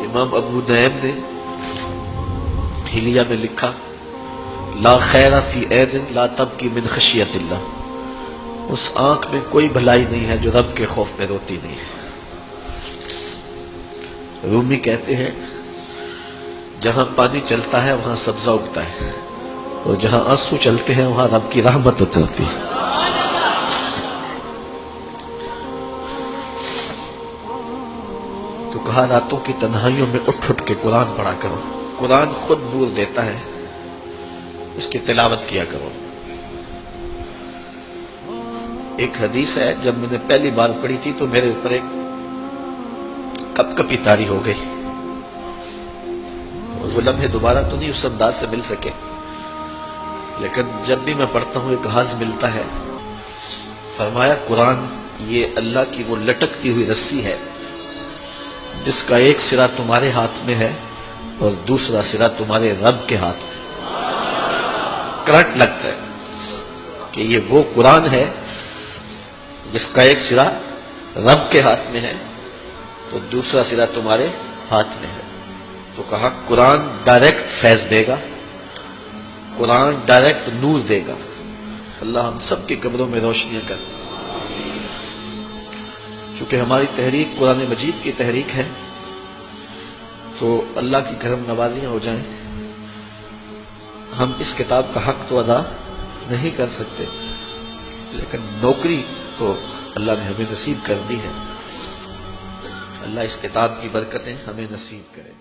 امام ابو نعیم نے حلیہ میں لکھا لا خیر فی عین لا تبکی من خشیت اللہ، اس آنکھ میں کوئی بھلائی نہیں ہے جو رب کے خوف میں روتی نہیں ہے۔ رومی کہتے ہیں جہاں پانی چلتا ہے وہاں سبزہ اگتا ہے، اور جہاں آنسو چلتے ہیں وہاں رب کی رحمت اترتی ہے۔ تو کہا راتوں کی تنہائیوں میں اٹھ اٹھ کے قرآن پڑھا کرو، قرآن خود نور دیتا ہے، اس کی تلاوت کیا کرو۔ ایک حدیث ہے جب میں نے پہلی بار پڑھی تھی تو میرے اوپر ایک کپ کپی طاری ہو گئی، وہ لمحے دوبارہ تو نہیں اس انداز سے مل سکے، لیکن جب بھی میں پڑھتا ہوں ایک حاض ملتا ہے۔ فرمایا قرآن یہ اللہ کی وہ لٹکتی ہوئی رسی ہے جس کا ایک سرا تمہارے ہاتھ میں ہے اور دوسرا سرا تمہارے رب کے ہاتھ میں۔ کرنٹ لگتا ہے کہ یہ وہ قرآن ہے جس کا ایک سرا رب کے ہاتھ میں ہے تو دوسرا سرا تمہارے ہاتھ میں ہے۔ تو کہا قرآن ڈائریکٹ فیض دے گا، قرآن ڈائریکٹ نور دے گا۔ اللہ ہم سب کی قبروں میں روشنیاں کر۔ چونکہ ہماری تحریک قرآن مجید کی تحریک ہے تو اللہ کی کرم نوازیاں ہو جائیں۔ ہم اس کتاب کا حق تو ادا نہیں کر سکتے، لیکن نوکری تو اللہ نے ہمیں نصیب کر دی ہے۔ اللہ اس کتاب کی برکتیں ہمیں نصیب کرے۔